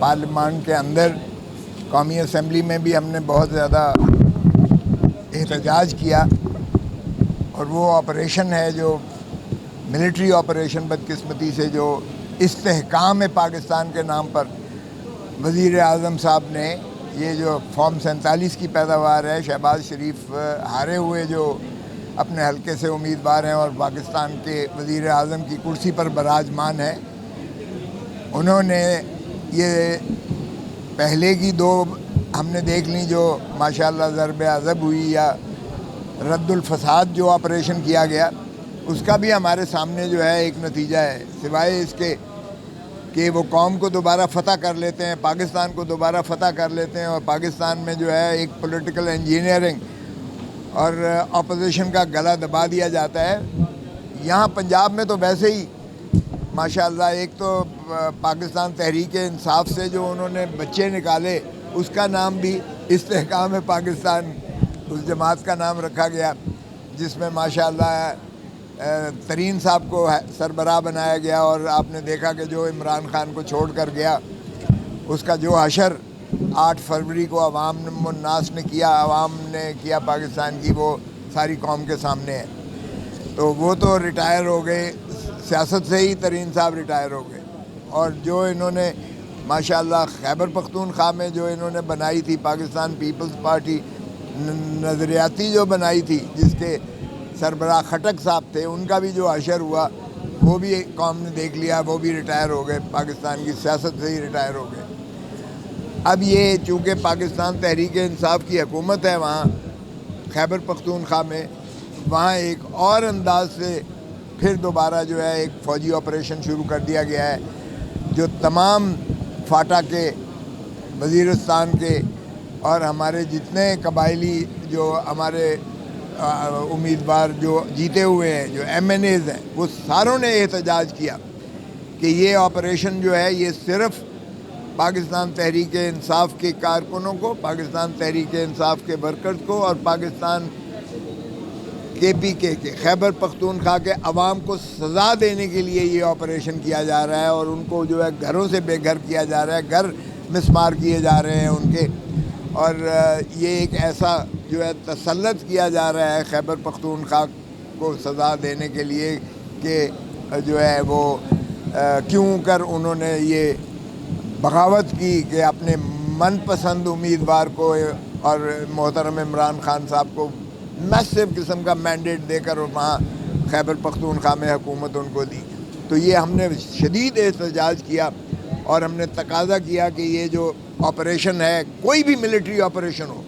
پارلیمان کے اندر قومی اسمبلی میں بھی ہم نے بہت زیادہ احتجاج کیا، اور وہ آپریشن ہے جو ملٹری آپریشن، بدقسمتی سے جو استحکام پاکستان کے نام پر وزیر اعظم صاحب نے یہ جو فارم 47 کی پیداوار ہے، شہباز شریف ہارے ہوئے جو اپنے حلقے سے امیدوار ہیں اور پاکستان کے وزیر اعظم کی کرسی پر براجمان ہیں، انہوں نے یہ پہلے کی دو ہم نے دیکھ لیں جو ماشاءاللہ ضرب عضب ہوئی یا رد الفساد جو آپریشن کیا گیا، اس کا بھی ہمارے سامنے جو ہے ایک نتیجہ ہے، سوائے اس کے کہ وہ قوم کو دوبارہ فتح کر لیتے ہیں، پاکستان کو دوبارہ فتح کر لیتے ہیں، اور پاکستان میں جو ہے ایک پولیٹیکل انجینئرنگ اور اپوزیشن کا گلا دبا دیا جاتا ہے۔ یہاں پنجاب میں تو ویسے ہی ماشاءاللہ ایک تو پاکستان تحریک انصاف سے جو انہوں نے بچے نکالے، اس کا نام بھی استحکام پاکستان اس جماعت کا نام رکھا گیا، جس میں ماشاءاللہ ترین صاحب کو سربراہ بنایا گیا، اور آپ نے دیکھا کہ جو عمران خان کو چھوڑ کر گیا، اس کا جو حشر 8 فروری کو عوام الناس نے کیا، عوام نے کیا پاکستان کی، وہ ساری قوم کے سامنے ہے۔ تو وہ تو ریٹائر ہو گئے، سیاست سے ہی ترین صاحب ریٹائر ہو گئے، اور جو انہوں نے ماشاءاللہ خیبر پختونخوا میں جو انہوں نے بنائی تھی پاکستان پیپلز پارٹی نظریاتی جو بنائی تھی، جس کے سربراہ خٹک صاحب تھے، ان کا بھی جو حشر ہوا وہ بھی قوم نے دیکھ لیا، وہ بھی ریٹائر ہو گئے، پاکستان کی سیاست سے ہی ریٹائر ہو گئے۔ اب یہ چونکہ پاکستان تحریک انصاف کی حکومت ہے وہاں خیبر پختونخوا میں، وہاں ایک اور انداز سے پھر دوبارہ جو ہے ایک فوجی آپریشن شروع کر دیا گیا ہے، جو تمام فاٹا کے، وزیرستان کے اور ہمارے جتنے قبائلی جو ہمارے امیدوار جو جیتے ہوئے ہیں، جو ایم این ایز ہیں، وہ ساروں نے احتجاج کیا کہ یہ آپریشن جو ہے یہ صرف پاکستان تحریک انصاف کے کارکنوں کو، پاکستان تحریک انصاف کے ورکرز کو، اور پاکستان کے خیبر پختونخوا کے عوام کو سزا دینے کے لیے یہ آپریشن کیا جا رہا ہے، اور ان کو جو ہے گھروں سے بے گھر کیا جا رہا ہے، گھر مسمار کیے جا رہے ہیں ان کے، اور یہ ایک ایسا جو ہے تسلط کیا جا رہا ہے خیبر پختونخوا کو سزا دینے کے لیے کہ جو ہے وہ کیوں کر انہوں نے یہ بغاوت کی کہ اپنے من پسند امیدوار کو اور محترم عمران خان صاحب کو میسو قسم کا مینڈیٹ دے کر وہاں خیبر پختونخوا میں حکومت ان کو دی۔ تو یہ ہم نے شدید احتجاج کیا، اور ہم نے تقاضا کیا کہ یہ جو آپریشن ہے، کوئی بھی ملٹری آپریشن ہو،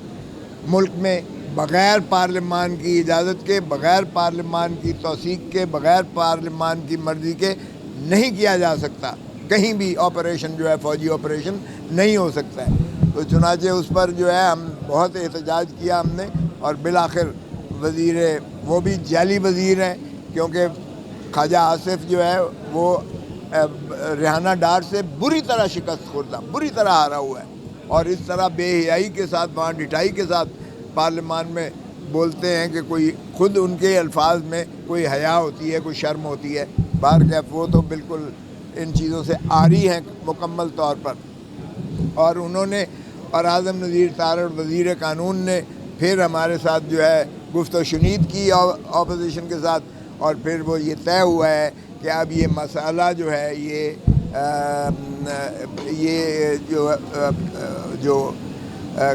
ملک میں بغیر پارلیمان کی اجازت کے، بغیر پارلیمان کی توثیق کے، بغیر پارلیمان کی مرضی کے نہیں کیا جا سکتا۔ کہیں بھی آپریشن جو ہے فوجی آپریشن نہیں ہو سکتا ہے۔ تو چنانچہ اس پر جو ہے ہم بہت احتجاج کیا ہم نے، اور بالآخر وزیر، وہ بھی جعلی وزیر ہیں، کیونکہ خواجہ آصف جو ہے وہ ریحانہ ڈار سے بری طرح شکست خوردہ، بری طرح ہارا ہوا ہے، اور اس طرح بے حیائی کے ساتھ، وہاں ڈٹائی کے ساتھ پارلیمان میں بولتے ہیں کہ کوئی خود ان کے الفاظ میں کوئی حیا ہوتی ہے، کوئی شرم ہوتی ہے۔ بہرکیف وہ تو بالکل ان چیزوں سے عاری ہیں مکمل طور پر، اور انہوں نے، اور اعظم نذیر تارڑ وزیر قانون نے پھر ہمارے ساتھ جو ہے گفت و شنید کی اپوزیشن کے ساتھ، اور پھر وہ یہ طے ہوا ہے کہ اب یہ مسئلہ جو ہے یہ جو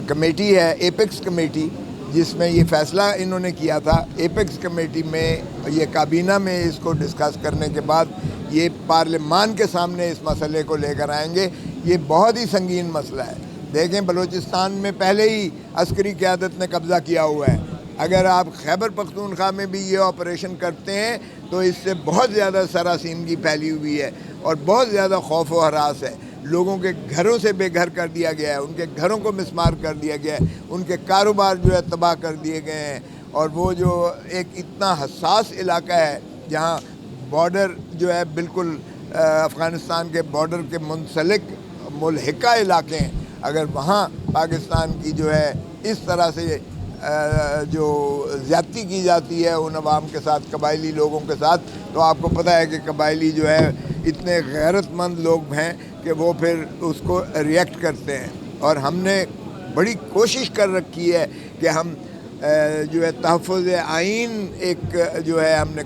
کمیٹی ہے، ایپیکس کمیٹی، جس میں یہ فیصلہ انہوں نے کیا تھا، ایپیکس کمیٹی میں یہ کابینہ میں اس کو ڈسکس کرنے کے بعد یہ پارلیمان کے سامنے اس مسئلے کو لے کر آئیں گے۔ یہ بہت ہی سنگین مسئلہ ہے۔ دیکھیں بلوچستان میں پہلے ہی عسکری قیادت نے قبضہ کیا ہوا ہے، اگر آپ خیبر پختونخوا میں بھی یہ آپریشن کرتے ہیں تو اس سے بہت زیادہ سراسیمگی پھیلی ہوئی ہے، اور بہت زیادہ خوف و ہراس ہے۔ لوگوں کے گھروں سے بے گھر کر دیا گیا ہے، ان کے گھروں کو مسمار کر دیا گیا ہے، ان کے کاروبار جو ہے تباہ کر دیے گئے ہیں، اور وہ جو ایک اتنا حساس علاقہ ہے جہاں بارڈر جو ہے بالکل افغانستان کے بارڈر کے منسلک ملحقہ علاقے ہیں، اگر وہاں پاکستان کی جو ہے اس طرح سے جو زیادتی کی جاتی ہے ان عوام کے ساتھ، قبائلی لوگوں کے ساتھ، تو آپ کو پتہ ہے کہ قبائلی جو ہے اتنے غیرت مند لوگ ہیں کہ وہ پھر اس کو ریئیکٹ کرتے ہیں. اور ہم نے بڑی کوشش کر رکھی ہے کہ ہم جو ہے تحفظ آئین ایک جو ہے ہم نے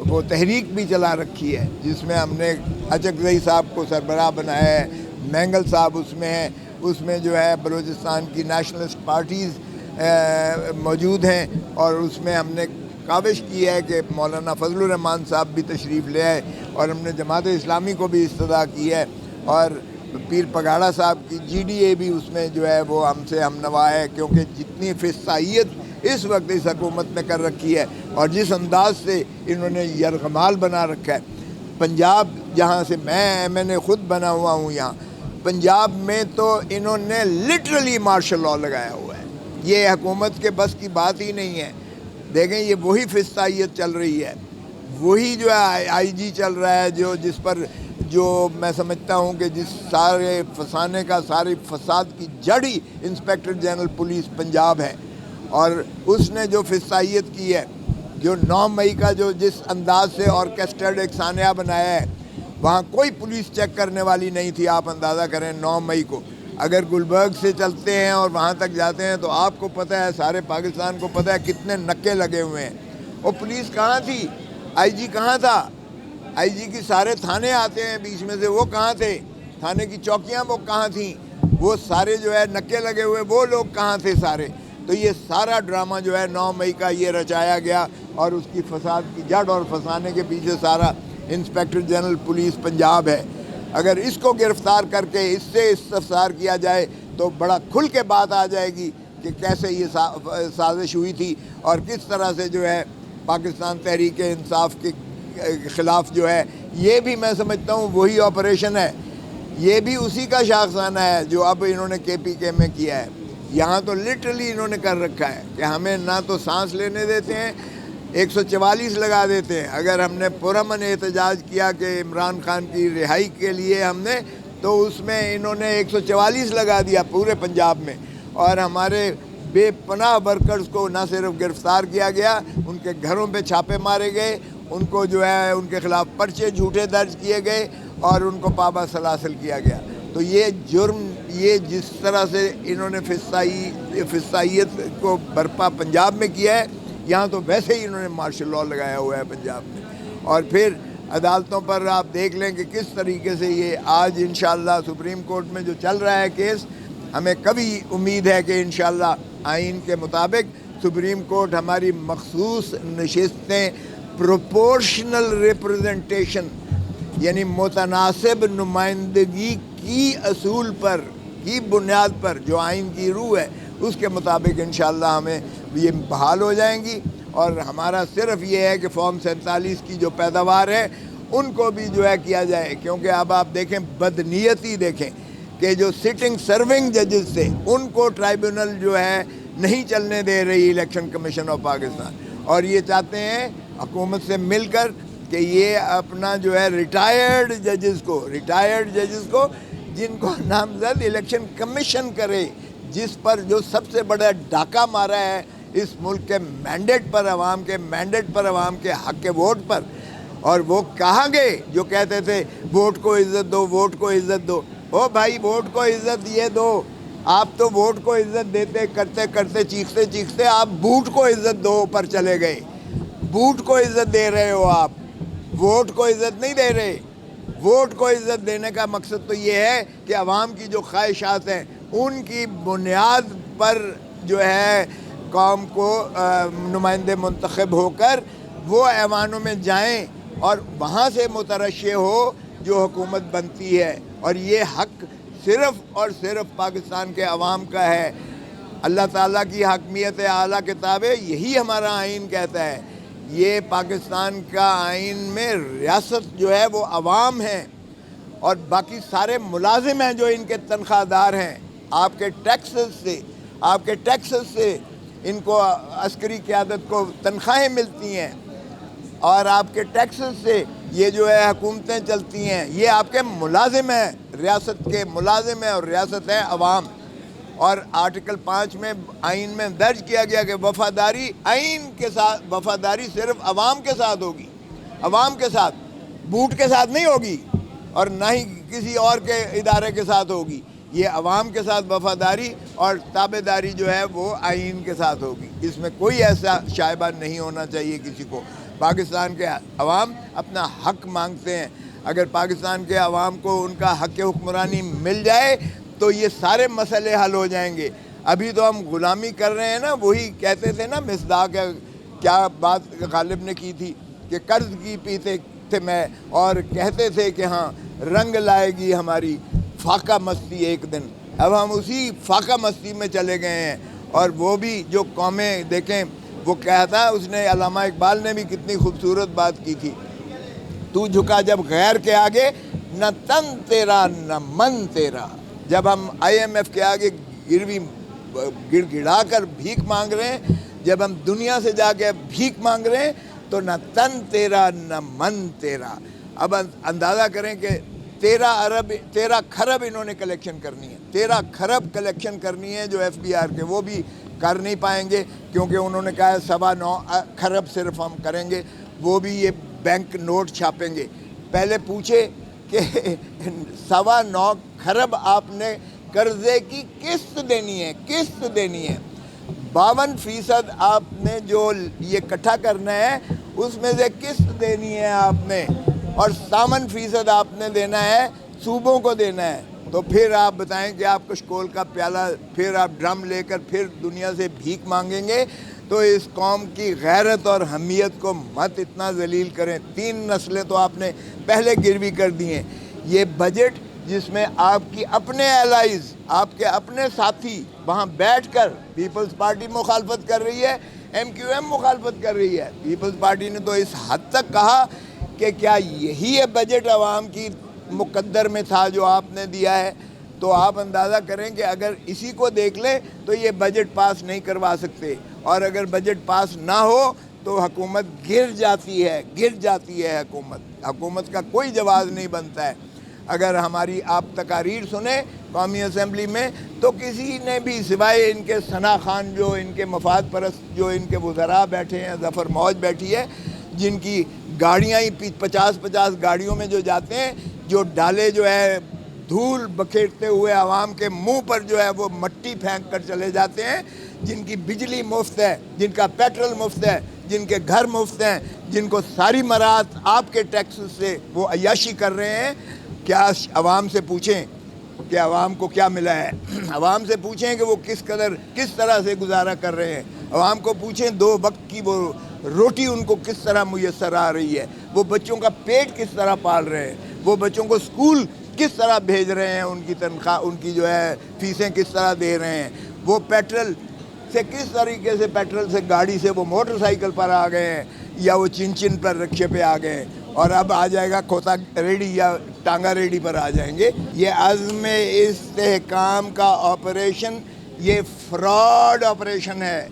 وہ تحریک بھی چلا رکھی ہے، جس میں ہم نے اچکزئی صاحب کو سربراہ بنایا ہے، مینگل صاحب اس میں ہیں، اس میں جو ہے بلوچستان کی نیشنلسٹ پارٹیز موجود ہیں، اور اس میں ہم نے کاوش کی ہے کہ مولانا فضل الرحمان صاحب بھی تشریف لے آئے، اور ہم نے جماعت اسلامی کو بھی استدعا کی ہے، اور پیر پگاڑا صاحب کی جی ڈی اے بھی اس میں جو ہے وہ ہم سے ہم نوا ہے، کیونکہ جتنی فصاحیت اس وقت اس حکومت نے کر رکھی ہے اور جس انداز سے انہوں نے یرغمال بنا رکھا ہے. پنجاب جہاں سے میں نے خود بنا ہوا ہوں، یہاں پنجاب میں تو انہوں نے لٹرلی مارشل لاء لگایا ہوا ہے. یہ حکومت کے بس کی بات ہی نہیں ہے. دیکھیں یہ وہی فصاحیت چل رہی ہے، وہی جو ہے آئی جی چل رہا ہے جس پر جو میں سمجھتا ہوں کہ جس سارے فسانے کا ساری فساد کی جڑ ہی انسپیکٹر جنرل پولیس پنجاب ہے. اور اس نے جو فصاحیت کی ہے، جو 9 مئی کا جو جس انداز سے آرکیسٹرڈ ایک سانحہ بنایا ہے، وہاں کوئی پولیس چیک کرنے والی نہیں تھی. آپ اندازہ کریں 9 مئی کو اگر گلبرگ سے چلتے ہیں اور وہاں تک جاتے ہیں تو آپ کو پتہ ہے، سارے پاکستان کو پتہ ہے کتنے نکے لگے ہوئے ہیں. اور پولیس کہاں تھی؟ آئی جی کہاں تھا؟ آئی جی کی سارے تھانے آتے ہیں بیچ میں سے، وہ کہاں تھے؟ تھانے کی چوکیاں وہ کہاں تھیں؟ وہ سارے جو ہے نکے لگے ہوئے وہ لوگ کہاں تھے سارے؟ تو یہ سارا ڈرامہ جو ہے 9 مئی کا یہ رچایا گیا، اور اس کی فساد کی جڑ اور فسانے کے پیچھے سارا انسپیکٹر جنرل پولیس پنجاب ہے. اگر اس کو گرفتار کر کے اس سے استفسار کیا جائے تو بڑا کھل کے بات آ جائے گی کہ کیسے یہ سازش ہوئی تھی، اور کس طرح سے جو ہے پاکستان تحریک انصاف کے خلاف جو ہے، یہ بھی میں سمجھتا ہوں وہی آپریشن ہے، یہ بھی اسی کا شاخسانہ ہے جو اب انہوں نے کے پی کے میں کیا ہے. یہاں تو لٹرلی انہوں نے کر رکھا ہے کہ ہمیں نہ تو سانس لینے دیتے ہیں، 144 لگا دیتے ہیں. اگر ہم نے پرامن احتجاج کیا کہ عمران خان کی رہائی کے لیے ہم نے، تو اس میں انہوں نے 144 لگا دیا پورے پنجاب میں، اور ہمارے بے پناہ ورکرز کو نہ صرف گرفتار کیا گیا، ان کے گھروں پہ چھاپے مارے گئے، ان کو جو ہے ان کے خلاف پرچے جھوٹے درج کیے گئے، اور ان کو پابند سلاسل کیا گیا. تو یہ جرم، یہ جس طرح سے انہوں نے فصاحیت کو برپا پنجاب میں کیا ہے، یہاں تو ویسے ہی انہوں نے مارشل لاء لگایا ہوا ہے پنجاب میں. اور پھر عدالتوں پر آپ دیکھ لیں کہ کس طریقے سے یہ آج انشاءاللہ سپریم کورٹ میں جو چل رہا ہے کیس، ہمیں کبھی امید ہے کہ انشاءاللہ آئین کے مطابق سپریم کورٹ ہماری مخصوص نشستیں پروپورشنل ریپرزنٹیشن یعنی متناسب نمائندگی کی اصول پر، کی بنیاد پر جو آئین کی روح ہے اس کے مطابق انشاءاللہ ہمیں یہ بحال ہو جائیں گی. اور ہمارا صرف یہ ہے کہ فارم 47 کی جو پیداوار ہے ان کو بھی جو ہے کیا جائے، کیونکہ اب آپ دیکھیں بدنیتی دیکھیں کہ جو سٹنگ سرونگ ججز تھے ان کو ٹرائیبونل جو ہے نہیں چلنے دے رہی الیکشن کمیشن آف پاکستان، اور یہ چاہتے ہیں حکومت سے مل کر کہ یہ اپنا جو ہے ریٹائرڈ ججز کو جن کو نامزد الیکشن کمیشن کرے، جس پر جو سب سے بڑا ڈاکہ مارا ہے اس ملک کے مینڈیٹ پر، عوام کے حق کے ووٹ پر. اور وہ کہاں گئے جو کہتے تھے ووٹ کو عزت دو، ووٹ کو عزت دو. او بھائی ووٹ کو عزت یہ دو، آپ تو ووٹ کو عزت دیتے کرتے چیختے آپ بوٹ کو عزت دو پر چلے گئے. بوٹ کو عزت دے رہے ہو آپ، ووٹ کو عزت نہیں دے رہے. ووٹ کو عزت دینے کا مقصد تو یہ ہے کہ عوام کی جو خواہشات ہیں ان کی بنیاد پر جو ہے قوم کو نمائندے منتخب ہو کر وہ ایوانوں میں جائیں اور وہاں سے مترشح ہو جو حکومت بنتی ہے. اور یہ حق صرف اور صرف پاکستان کے عوام کا ہے. اللہ تعالیٰ کی حاکمیت اعلیٰ کتاب ہے، یہی ہمارا آئین کہتا ہے. یہ پاکستان کا آئین میں ریاست جو ہے وہ عوام ہیں، اور باقی سارے ملازم ہیں جو ان کے تنخواہ دار ہیں. آپ کے ٹیکسز سے ان کو عسکری قیادت کو تنخواہیں ملتی ہیں، اور آپ کے ٹیکسز سے یہ جو ہے حکومتیں چلتی ہیں. یہ آپ کے ملازم ہیں، ریاست کے ملازم ہیں، اور ریاست ہے عوام. اور آرٹیکل 5 میں آئین میں درج کیا گیا کہ وفاداری آئین کے ساتھ، وفاداری صرف عوام کے ساتھ ہوگی، عوام کے ساتھ، بوٹ کے ساتھ نہیں ہوگی. اور نہ ہی کسی اور کے ادارے کے ساتھ ہوگی. یہ عوام کے ساتھ وفاداری اور تابع داری جو ہے وہ آئین کے ساتھ ہوگی. اس میں کوئی ایسا شائبہ نہیں ہونا چاہیے کسی کو. پاکستان کے عوام اپنا حق مانگتے ہیں. اگر پاکستان کے عوام کو ان کا حق حکمرانی مل جائے تو یہ سارے مسئلے حل ہو جائیں گے. ابھی تو ہم غلامی کر رہے ہیں نا. وہی کہتے تھے نا مصداق کیا بات غالب نے کی تھی کہ قرض کی پیتے تھے میں اور کہتے تھے کہ ہاں رنگ لائے گی ہماری فاقہ مستی ایک دن. اب ہم اسی فاقہ مستی میں چلے گئے ہیں. اور وہ بھی جو قومیں دیکھیں وہ کہتا ہے, اس نے علامہ اقبال نے بھی کتنی خوبصورت بات کی تھی, تو جھکا جب غیر کے آگے نہ تن تیرا نہ من تیرا. جب ہم IMF کے آگے گروی گڑ گڑا کر بھیک مانگ رہے ہیں, جب ہم دنیا سے جا کے بھیک مانگ رہے ہیں تو نہ تن تیرا نہ من تیرا. اب اندازہ کریں کہ 13 کھرب انہوں نے کلیکشن کرنی ہے. 13 کھرب کلیکشن کرنی ہے جو FBR کے, وہ بھی کر نہیں پائیں گے کیونکہ انہوں نے کہا ہے 9.25 کھرب صرف ہم کریں گے. وہ بھی یہ بینک نوٹ چھاپیں گے. پہلے پوچھے کہ 9.25 کھرب آپ نے قرضے کی قسط دینی ہے, قسط دینی ہے. 52% آپ نے جو یہ اکٹھا کرنا ہے اس میں سے قسط دینی ہے آپ نے, اور 57% آپ نے دینا ہے صوبوں کو دینا ہے. تو پھر آپ بتائیں کہ آپ کشکول کا پیالہ پھر آپ ڈرم لے کر پھر دنیا سے بھیک مانگیں گے. تو اس قوم کی غیرت اور حمیت کو مت اتنا ذلیل کریں. 3 نسلیں تو آپ نے پہلے گروی کر دی ہیں. یہ بجٹ جس میں آپ کی اپنے الائز, آپ کے اپنے ساتھی وہاں بیٹھ کر, پیپلز پارٹی مخالفت کر رہی ہے, MQM مخالفت کر رہی ہے. پیپلز پارٹی نے تو اس حد تک کہا کہ کیا یہی ہے بجٹ عوام کی مقدر میں تھا جو آپ نے دیا ہے. تو آپ اندازہ کریں کہ اگر اسی کو دیکھ لیں تو یہ بجٹ پاس نہیں کروا سکتے, اور اگر بجٹ پاس نہ ہو تو حکومت گر جاتی ہے, گر جاتی ہے حکومت کا کوئی جواز نہیں بنتا ہے. اگر ہماری آپ تقاریر سنیں قومی اسمبلی میں تو کسی نے بھی سوائے ان کے ثنا خان جو ان کے مفاد پرست جو ان کے وزراء بیٹھے ہیں, ظفر موج بیٹھی ہے, جن کی گاڑیاں ہی 50 گاڑیوں میں جو جاتے ہیں, جو ڈالے جو ہے دھول بکھیرتے ہوئے عوام کے منہ پر جو ہے وہ مٹی پھینک کر چلے جاتے ہیں, جن کی بجلی مفت ہے, جن کا پیٹرول مفت ہے, جن کے گھر مفت ہیں, جن کو ساری مراعات آپ کے ٹیکس سے وہ عیاشی کر رہے ہیں. کیا عوام سے پوچھیں کہ عوام کو کیا ملا ہے. عوام سے پوچھیں کہ وہ کس طرح سے گزارا کر رہے ہیں. عوام کو پوچھیں 2 وقت کی وہ روٹی ان کو کس طرح میسر آ رہی ہے, وہ بچوں کا پیٹ کس طرح پال رہے ہیں, وہ بچوں کو اسکول کس طرح بھیج رہے ہیں, ان کی تنخواہ ان کی جو ہے فیسیں کس طرح دے رہے ہیں, وہ پیٹرول سے کس طریقے سے پیٹرول سے گاڑی سے وہ موٹر سائیکل پر آ گئے ہیں یا وہ چن پر رکشے پہ آ گئے ہیں, اور اب آ جائے گا کھوتا ریڈی یا ٹانگا ریڈی پر آ جائیں گے. یہ عزم استحکام کا آپریشن یہ فراڈ آپریشن ہے.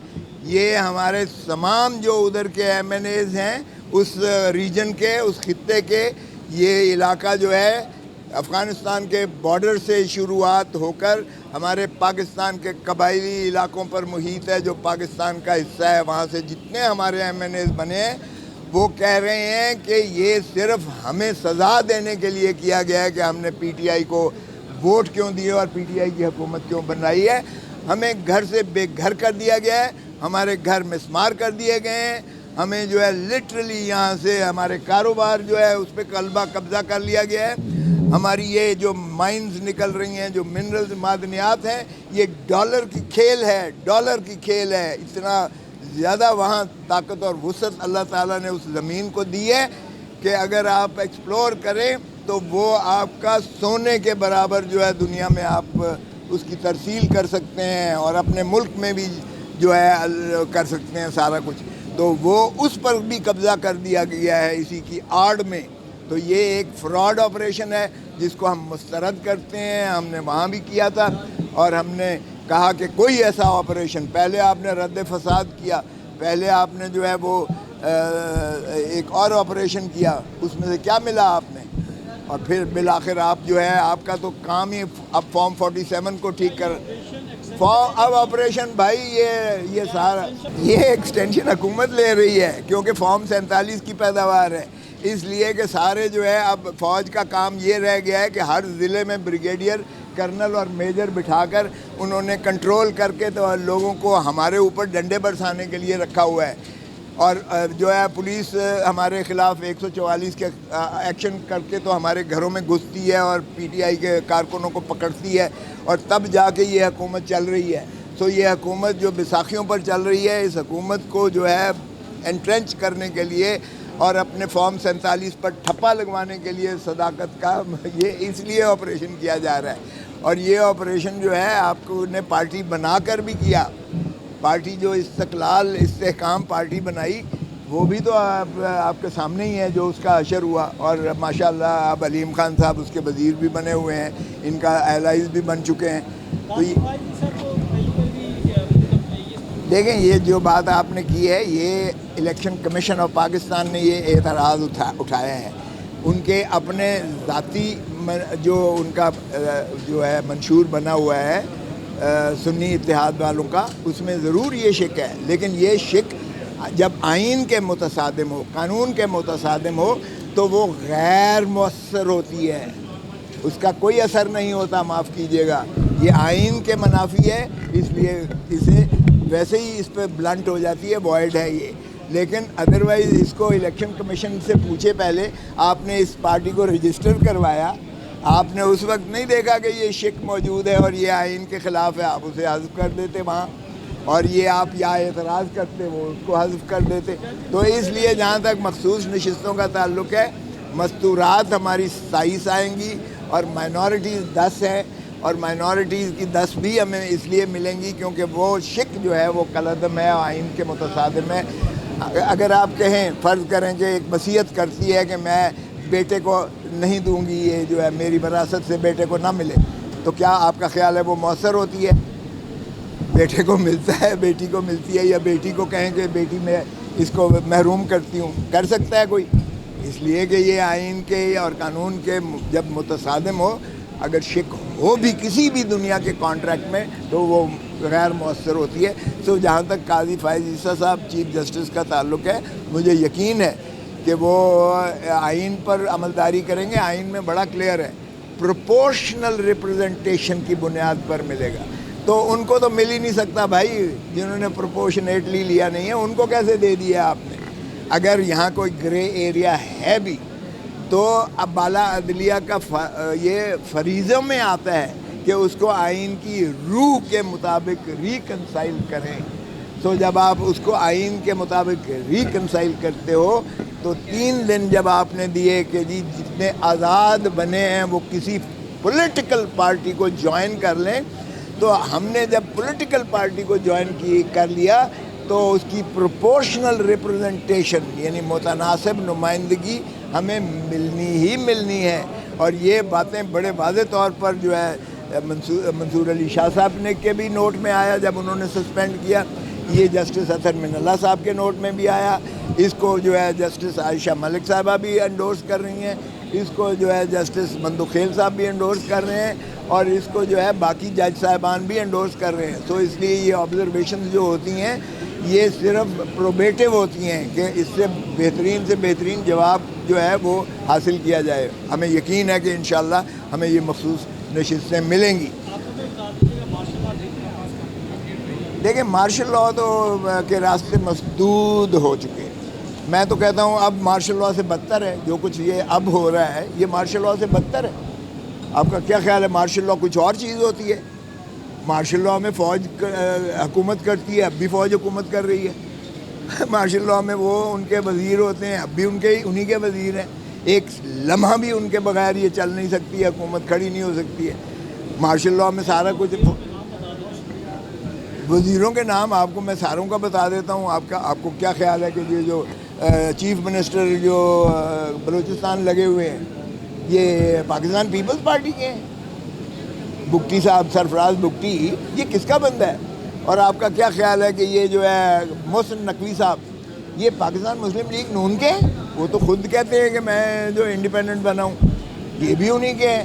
یہ ہمارے تمام جو ادھر کے MNAs ہیں اس ریجن کے, اس خطے کے, یہ علاقہ جو ہے افغانستان کے بارڈر سے شروعات ہو کر ہمارے پاکستان کے قبائلی علاقوں پر محیط ہے جو پاکستان کا حصہ ہے. وہاں سے جتنے ہمارے MNAs بنے ہیں وہ کہہ رہے ہیں کہ یہ صرف ہمیں سزا دینے کے لیے کیا گیا ہے کہ ہم نے PTI کو ووٹ کیوں دیے اور PTI کی حکومت کیوں بنائی ہے. ہمیں گھر سے بے گھر کر دیا گیا ہے, ہمارے گھر مسمار کر دیے گئے ہیں, ہمیں جو ہے لٹرلی یہاں سے ہمارے کاروبار جو ہے اس پہ قبضہ کر لیا گیا ہے. ہماری یہ جو مائنز نکل رہی ہیں, جو منرلز معدنیات ہیں, یہ ڈالر کی کھیل ہے, ڈالر کی کھیل ہے. اتنا زیادہ وہاں طاقت اور وسعت اللہ تعالیٰ نے اس زمین کو دی ہے کہ اگر آپ ایکسپلور کریں تو وہ آپ کا سونے کے برابر جو ہے دنیا میں آپ اس کی ترسیل کر سکتے ہیں, اور اپنے ملک میں بھی جو ہے کر سکتے ہیں سارا کچھ. تو وہ اس پر بھی قبضہ کر دیا گیا ہے اسی کی آڑ میں. تو یہ ایک فراڈ آپریشن ہے جس کو ہم مسترد کرتے ہیں. ہم نے وہاں بھی کیا تھا اور ہم نے کہا کہ کوئی ایسا آپریشن, پہلے آپ نے رد فساد کیا, پہلے آپ نے جو ہے وہ ایک اور آپریشن کیا, اس میں سے کیا ملا آپ نے, اور پھر بالآخر آپ جو ہے آپ کا تو کام ہی اب فارم 47 کو ٹھیک کر اب آپریشن بھائی یہ سارا یہ ایکسٹینشن حکومت لے رہی ہے کیونکہ فارم 47 کی پیداوار ہے. اس لیے کہ سارے جو ہے اب فوج کا کام یہ رہ گیا ہے کہ ہر ضلع میں بریگیڈیئر کرنل اور میجر بٹھا کر انہوں نے کنٹرول کر کے تو لوگوں کو ہمارے اوپر ڈنڈے برسانے کے لیے رکھا ہوا ہے. اور جو ہے پولیس ہمارے خلاف 144 کے ایکشن کر کے تو ہمارے گھروں میں گھستی ہے اور پی ٹی آئی کے کارکنوں کو پکڑتی ہے اور تب جا کے یہ حکومت چل رہی ہے. تو یہ حکومت جو بیساکھیوں پر چل رہی ہے، اس حکومت کو جو ہے انٹرنچ کرنے کے لیے اور اپنے فارم 47 پر ٹھپا لگوانے کے لیے صداقت کا یہ اس لیے آپریشن کیا جا رہا ہے. اور یہ آپریشن جو ہے آپ کو نے پارٹی بنا کر بھی کیا. پارٹی جو استقلال استحکام پارٹی بنائی وہ بھی تو آپ کے سامنے ہی ہے جو اس کا اشر ہوا. اور ماشاءاللہ اب علیم خان صاحب اس کے وزیر بھی بنے ہوئے ہیں، ان کا ایلائز بھی بن چکے ہیں. تو دیکھیں یہ جو بات آپ نے کی ہے، یہ الیکشن کمیشن آف پاکستان نے یہ اعتراض اٹھایا ہے. ان کے اپنے ذاتی جو ان کا جو ہے منشور بنا ہوا ہے سنی اتحاد والوں کا، اس میں ضرور یہ شک ہے. لیکن یہ شک جب آئین کے متصادم ہو، قانون کے متصادم ہو، تو وہ غیر مؤثر ہوتی ہے، اس کا کوئی اثر نہیں ہوتا. معاف کیجیے گا، یہ آئین کے منافی ہے، اس لیے اسے ویسے ہی اس پہ بلنٹ ہو جاتی ہے، وائڈ ہے یہ. لیکن ادروائز اس کو الیکشن کمیشن سے پوچھے پہلے آپ نے اس پارٹی کو رجسٹر کروایا، آپ نے اس وقت نہیں دیکھا کہ یہ شک موجود ہے اور یہ آئین کے خلاف ہے، آپ اسے حذف کر دیتے وہاں، اور یہ آپ یا اعتراض کرتے وہ اس کو حذف کر دیتے. تو اس لیے جہاں تک مخصوص نشستوں کا تعلق ہے، مستورات ہماری 27 آئیں گی اور مائنورٹیز 10 ہیں، اور مائنورٹیز کی 10 بھی ہمیں اس لیے ملیں گی کیونکہ وہ شک جو ہے وہ کالعدم ہے، آئین کے متصادم ہے. اگر آپ کہیں فرض کریں کہ ایک وصیت کرتی ہے کہ میں بیٹے کو نہیں دوں گی، یہ جو ہے میری وراثت سے بیٹے کو نہ ملے، تو کیا آپ کا خیال ہے وہ مؤثر ہوتی ہے؟ بیٹے کو ملتا ہے، بیٹی کو ملتی ہے، یا بیٹی کو کہیں کہ بیٹی میں اس کو محروم کرتی ہوں، کر سکتا ہے کوئی؟ اس لیے کہ یہ آئین کے اور قانون کے جب متصادم ہو، اگر شک ہو بھی کسی بھی دنیا کے کانٹریکٹ میں، تو وہ غیر مؤثر ہوتی ہے. سو جہاں تک قاضی فائز عیسیٰ صاحب چیف جسٹس کا تعلق ہے، مجھے یقین ہے کہ وہ آئین پر عملداری کریں گے. آئین میں بڑا کلیئر ہے، پروپورشنل ریپرزنٹیشن کی بنیاد پر ملے گا. تو ان کو تو مل ہی نہیں سکتا بھائی، جنہوں نے پروپورشنیٹلی لیا نہیں ہے ان کو کیسے دے دیا آپ نے؟ اگر یہاں کوئی گرے ایریا ہے بھی تو اب بالا عدلیہ کا یہ فریضوں میں آتا ہے کہ اس کو آئین کی روح کے مطابق ریکنسائل کریں. تو جب آپ اس کو آئین کے مطابق ریکنسائل کرتے ہو تو 3 دن جب آپ نے دیے کہ جی جتنے آزاد بنے ہیں وہ کسی پولیٹیکل پارٹی کو جوائن کر لیں، تو ہم نے جب پولیٹیکل پارٹی کو جوائن کر لیا تو اس کی پروپورشنل ریپرزنٹیشن یعنی متناسب نمائندگی ہمیں ملنی ہی ملنی ہے. اور یہ باتیں بڑے واضح طور پر جو ہے منصور علی شاہ صاحب نے کے بھی نوٹ میں آیا جب انہوں نے سسپینڈ کیا، یہ جسٹس اطہر من اللہ صاحب کے نوٹ میں بھی آیا، اس کو جو ہے جسٹس عائشہ ملک صاحبہ بھی انڈورس کر رہی ہیں، اس کو جو ہے جسٹس مندوخیل صاحب بھی انڈورس کر رہے ہیں، اور اس کو جو ہے باقی جج صاحبان بھی انڈورس کر رہے ہیں. تو اس لیے یہ آبزرویشنز جو ہوتی ہیں یہ صرف پروبیٹیو ہوتی ہیں کہ اس سے بہترین جواب جو ہے وہ حاصل کیا جائے. ہمیں یقین ہے کہ انشاءاللہ ہمیں یہ مخصوص نشستیں ملیں گی. دیکھیں مارشل لاء تو کے راستے مسدود ہو چکے ہیں. میں تو کہتا ہوں اب مارشل لاء سے بدتر ہے جو کچھ یہ اب ہو رہا ہے، یہ مارشل لاء سے بدتر ہے. آپ کا کیا خیال ہے؟ مارشل لاء کچھ اور چیز ہوتی ہے؟ مارشل لاء میں فوج حکومت کرتی ہے، اب بھی فوج حکومت کر رہی ہے. مارشل لاء میں وہ ان کے وزیر ہوتے ہیں، اب بھی انہی کے وزیر ہیں. ایک لمحہ بھی ان کے بغیر یہ چل نہیں سکتی ہے، حکومت کھڑی نہیں ہو سکتی ہے. مارشل لاء میں سارا کچھ، وزیروں کے نام آپ کو میں ساروں کا بتا دیتا ہوں. آپ کو کیا خیال ہے کہ یہ جو چیف منسٹر جو بلوچستان لگے ہوئے ہیں یہ پاکستان پیپلز پارٹی کے ہیں؟ بگٹی صاحب، سرفراز بگٹی، یہ کس کا بندہ ہے؟ اور آپ کا کیا خیال ہے کہ یہ جو ہے محسن نقوی صاحب، یہ پاکستان مسلم لیگ نون کے ہیں؟ وہ تو خود کہتے ہیں کہ میں جو انڈیپینڈنٹ بنا ہوں، یہ بھی انہی کے ہیں.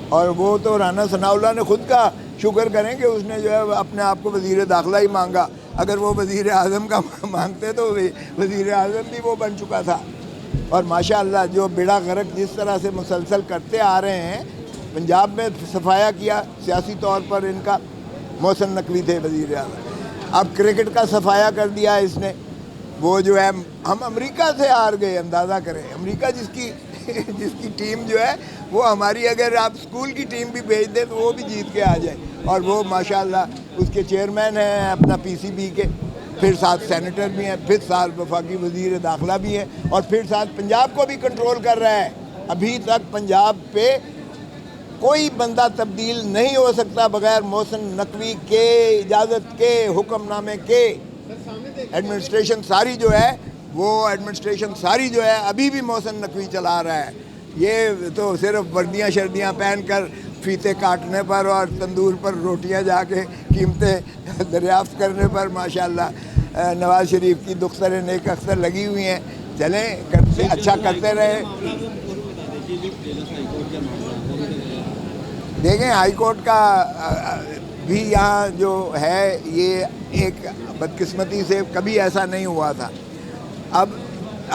اور وہ تو رانا ثناء اللہ نے خود کا شکر کریں کہ اس نے جو ہے اپنے آپ کو وزیر داخلہ ہی مانگا. اگر وہ وزیر اعظم کا مانگتے تو وزیر اعظم بھی وہ بن چکا تھا. اور ماشاءاللہ جو بیڑا غرق جس طرح سے مسلسل کرتے آ رہے ہیں. پنجاب میں صفایا کیا سیاسی طور پر ان کا، محسن نقوی تھے وزیر اعظم. اب کرکٹ کا صفایا کر دیا اس نے. وہ جو ہے ہم امریکہ سے ہار گئے، اندازہ کریں. امریکہ جس کی ٹیم جو ہے وہ ہماری، اگر آپ اسکول کی ٹیم بھی بھیج دیں تو وہ بھی جیت کے آ جائے. اور وہ ماشاءاللہ اس کے چیئرمین ہیں اپنا پی سی بی کے، پھر ساتھ سینیٹر بھی ہیں، پھر ساتھ وفاقی وزیر داخلہ بھی ہیں، اور پھر ساتھ پنجاب کو بھی کنٹرول کر رہا ہے. ابھی تک پنجاب پہ کوئی بندہ تبدیل نہیں ہو سکتا بغیر محسن نقوی کے اجازت کے، حکم نامے کے. ایڈمنسٹریشن ساری جو ہے ابھی بھی محسن نقوی چلا رہا ہے. یہ تو صرف وردیاں شردیاں پہن کر فیتے کاٹنے پر اور تندور پر روٹیاں جا کے قیمتیں دریافت کرنے پر ماشاءاللہ نواز شریف کی دختر نیک اختر لگی ہوئی ہیں. چلیں کرتے اچھا کرتے رہے. دیکھیں ہائی کورٹ کا بھی یہاں جو ہے یہ ایک بدقسمتی سے کبھی ایسا نہیں ہوا تھا. اب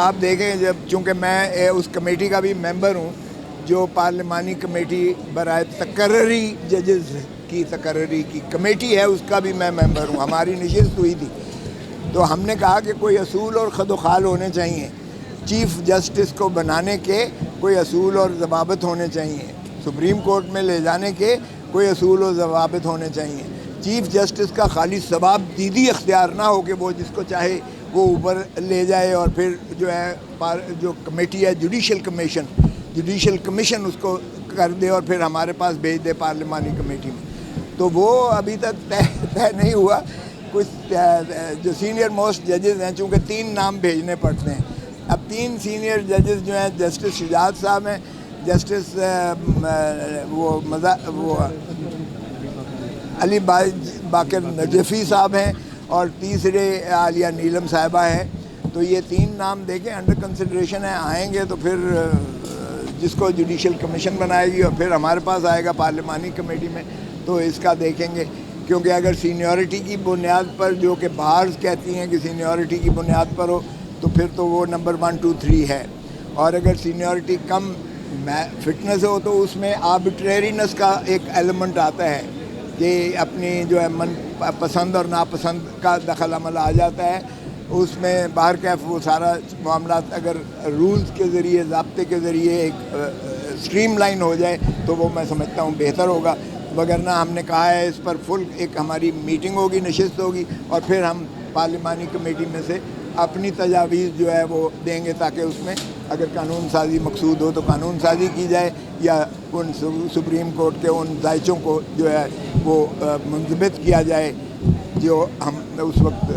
آپ دیکھیں جب، چونکہ میں اس کمیٹی کا بھی ممبر ہوں جو پارلیمانی کمیٹی برائے تقرری ججز کی تقرری کی کمیٹی ہے، اس کا بھی میں ممبر ہوں. ہماری نشست ہوئی تھی تو ہم نے کہا کہ کوئی اصول اور خد و خال ہونے چاہیے. چیف جسٹس کو بنانے کے کوئی اصول اور ضوابط ہونے چاہیے. سپریم کورٹ میں لے جانے کے کوئی اصول و ضوابط ہونے چاہیے. چیف جسٹس کا خالی ثواب دیدی اختیار نہ ہو کہ وہ جس کو چاہے وہ اوپر لے جائے، اور پھر جو ہے جو کمیٹی ہے جوڈیشل کمیشن اس کو کر دے اور پھر ہمارے پاس بھیج دے پارلیمانی کمیٹی میں. تو وہ ابھی تک طے نہیں ہوا. کچھ جو سینئر موسٹ ججز ہیں، چونکہ 3 نام بھیجنے پڑتے ہیں. اب 3 سینئر ججز جو ہیں، جسٹس شجاعت صاحب ہیں، جسٹس وہ علی باقر نجفی صاحب ہیں، اور تیسرے عالیہ نیلم صاحبہ ہیں. تو یہ 3 نام دیکھیں انڈر کنسیڈریشن ہیں. آئیں گے تو پھر جس کو جوڈیشل کمیشن بنائے گی اور پھر ہمارے پاس آئے گا پارلیمانی کمیٹی میں تو اس کا دیکھیں گے. کیونکہ اگر سینیورٹی کی بنیاد پر، جو کہ بارز کہتی ہیں کہ سینیورٹی کی بنیاد پر ہو، تو پھر تو وہ نمبر 1 2 3 ہے. اور اگر سینیورٹی کم فٹنس ہو تو اس میں آربٹریرینس کا ایک ایلیمنٹ آتا ہے کہ اپنی جو ہے من پسند اور ناپسند کا دخل عمل آ جاتا ہے. اس میں باہر کیف وہ سارا معاملات اگر رولز کے ذریعے، ضابطے کے ذریعے ایک سٹریم لائن ہو جائے تو وہ میں سمجھتا ہوں بہتر ہوگا. وگرنہ ہم نے کہا ہے اس پر فل ایک ہماری میٹنگ ہوگی، نشست ہوگی، اور پھر ہم پارلیمانی کمیٹی میں سے اپنی تجاویز جو ہے وہ دیں گے تاکہ اس میں اگر قانون سازی مقصود ہو تو قانون سازی کی جائے، یا ان سپریم کورٹ کے ان دائچوں کو جو ہے وہ منضبط کیا جائے جو ہم اس وقت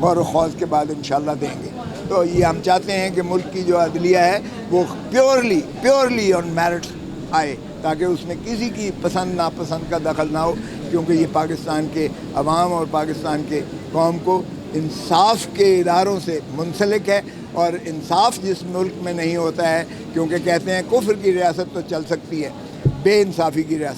غور و خوض کے بعد انشاءاللہ دیں گے. تو یہ ہم چاہتے ہیں کہ ملک کی جو عدلیہ ہے وہ پیورلی آن میرٹس آئے، تاکہ اس میں کسی کی پسند ناپسند کا دخل نہ ہو. کیونکہ یہ پاکستان کے عوام اور پاکستان کے قوم کو انصاف کے اداروں سے منسلک ہے. اور انصاف جس ملک میں نہیں ہوتا ہے، کیونکہ کہتے ہیں کفر کی ریاست تو چل سکتی ہے، بے انصافی کی ریاست